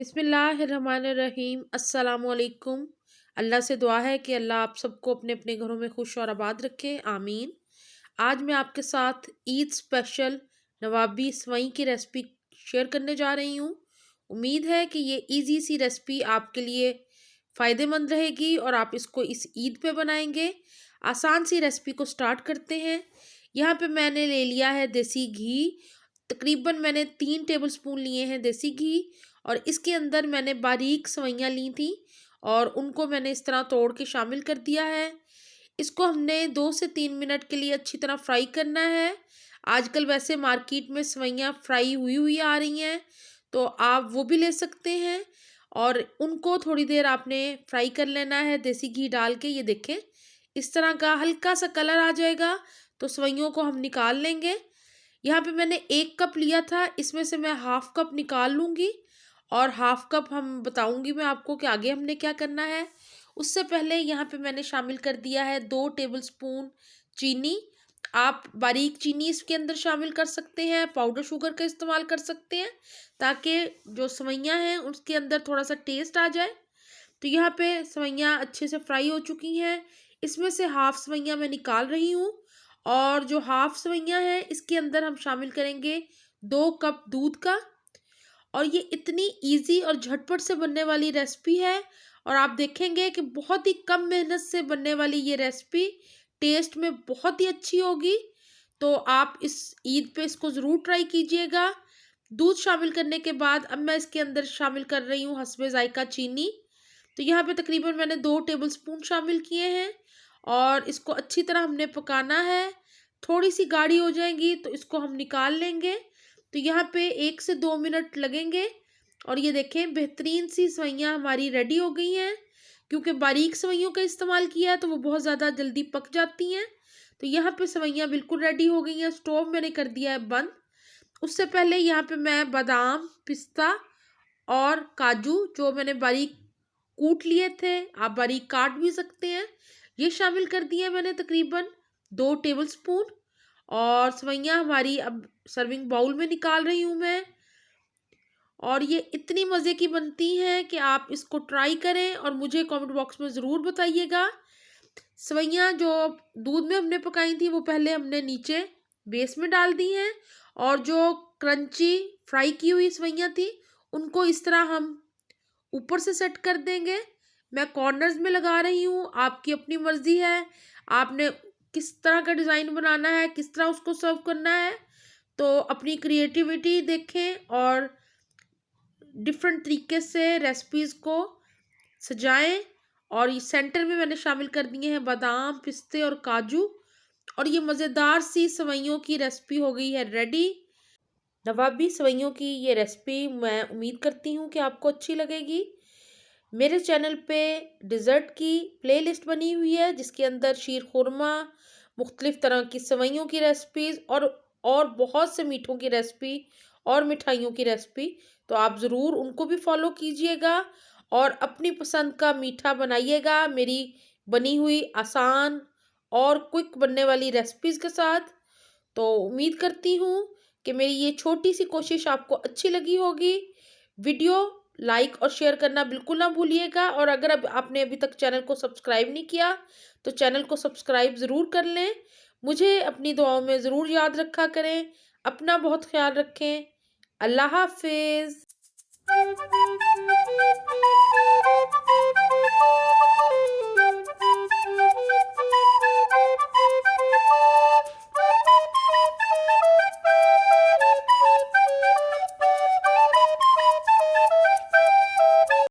बिस्मिल्लाहिर्रहमानिर्रहीम अस्सलामुअलैकुम। अल्लाह से दुआ है कि अल्लाह आप सबको अपने अपने घरों में खुश और आबाद रखे, आमीन। आज मैं आपके साथ ईद स्पेशल नवाबी सवई की रेसिपी शेयर करने जा रही हूँ। उम्मीद है कि ये इजी सी रेसिपी आपके लिए फ़ायदेमंद रहेगी और आप इसको इस ईद पे बनाएंगे। आसान सी रेसिपी को स्टार्ट करते हैं। यहाँ पे मैंने ले लिया है देसी घी। तकरीबन मैंने 3 टेबल स्पून लिए हैं देसी घी और इसके अंदर मैंने बारीक सवैयाँ ली थी और उनको मैंने इस तरह तोड़ के शामिल कर दिया है। इसको हमने 2 से 3 मिनट के लिए अच्छी तरह फ्राई करना है। आजकल वैसे मार्केट में सवैयाँ फ्राई हुई हुई आ रही हैं, तो आप वो भी ले सकते हैं और उनको थोड़ी देर आपने फ्राई कर लेना है देसी घी डाल के। ये देखें, इस तरह का हल्का सा कलर आ जाएगा तो सवैयों को हम निकाल लेंगे। यहाँ पे मैंने 1 कप लिया था, इसमें से मैं हाफ कप निकाल लूँगी और हाफ कप हम बताऊँगी मैं आपको कि आगे हमने क्या करना है। उससे पहले यहाँ पे मैंने शामिल कर दिया है 2 टेबल स्पून चीनी। आप बारीक चीनी इसके अंदर शामिल कर सकते हैं, पाउडर शुगर का इस्तेमाल कर सकते हैं ताकि जो सवैयाँ हैं उसके अंदर थोड़ा सा टेस्ट आ जाए। तो यहाँ पे सवैयाँ अच्छे से फ्राई हो चुकी हैं। इसमें से हाफ सवैयाँ मैं निकाल रही हूँ और जो हाफ सवैयाँ हैं इसके अंदर हम शामिल करेंगे 2 कप दूध का। और ये इतनी इजी और झटपट से बनने वाली रेसिपी है और आप देखेंगे कि बहुत ही कम मेहनत से बनने वाली ये रेसिपी टेस्ट में बहुत ही अच्छी होगी। तो आप इस ईद पे इसको ज़रूर ट्राई कीजिएगा। दूध शामिल करने के बाद अब मैं इसके अंदर शामिल कर रही हूँ हस्बे ज़ायका चीनी। तो यहाँ पे तकरीबन मैंने 2 टेबल स्पून शामिल किए हैं और इसको अच्छी तरह हमने पकाना है। थोड़ी सी गाढ़ी हो जाएगी तो इसको हम निकाल लेंगे। तो यहाँ पे 1 से 2 मिनट लगेंगे और ये देखें बेहतरीन सी सवैयाँ हमारी रेडी हो गई हैं। क्योंकि बारीक सवैयों का इस्तेमाल किया है तो वो बहुत ज़्यादा जल्दी पक जाती हैं। तो यहाँ पे सवैयाँ बिल्कुल रेडी हो गई हैं। स्टोव मैंने कर दिया है बंद। उससे पहले यहाँ पे मैं बादाम, पिस्ता और काजू जो मैंने बारीक कूट लिए थे, आप बारीक काट भी सकते हैं, ये शामिल कर दिए मैंने तकरीबन 2 टेबल स्पून। और सवैयाँ हमारी अब सर्विंग बाउल में निकाल रही हूँ मैं। और ये इतनी मज़े की बनती हैं कि आप इसको ट्राई करें और मुझे कमेंट बॉक्स में ज़रूर बताइएगा। सवैयाँ जो दूध में हमने पकाई थी वो पहले हमने नीचे बेस में डाल दी हैं और जो क्रंची फ्राई की हुई सवैयाँ थी उनको इस तरह हम ऊपर से सेट कर देंगे। मैं कॉर्नर्स में लगा रही हूँ, आपकी अपनी मर्ज़ी है आपने किस तरह का डिज़ाइन बनाना है, किस तरह उसको सर्व करना है। तो अपनी क्रिएटिविटी देखें और डिफरेंट तरीके से रेसिपीज़ को सजाएं। और ये सेंटर में मैंने शामिल कर दिए हैं बादाम, पिस्ते और काजू और ये मज़ेदार सी सवैयों की रेसिपी हो गई है रेडी। नवाबी सवैयों की ये रेसिपी मैं उम्मीद करती हूँ कि आपको अच्छी लगेगी। मेरे चैनल पे डिज़र्ट की प्लेलिस्ट बनी हुई है जिसके अंदर शीर खुरमा, मुख्तलिफ़ तरह की सवैयों की रेसिपीज़ और बहुत से मीठों की रेसिपी और मिठाइयों की रेसिपी। तो आप ज़रूर उनको भी फॉलो कीजिएगा और अपनी पसंद का मीठा बनाइएगा मेरी बनी हुई आसान और क्विक बनने वाली रेसिपीज़ के साथ। तो उम्मीद करती हूँ कि मेरी ये छोटी सी कोशिश आपको अच्छी लगी होगी। वीडियो लाइक और शेयर करना बिल्कुल ना भूलिएगा और अगर अब आपने अभी तक चैनल को सब्सक्राइब नहीं किया तो चैनल को सब्सक्राइब ज़रूर कर लें। मुझे अपनी दुआओं में ज़रूर याद रखा करें। अपना बहुत ख्याल रखें। अल्लाह हाफिज़।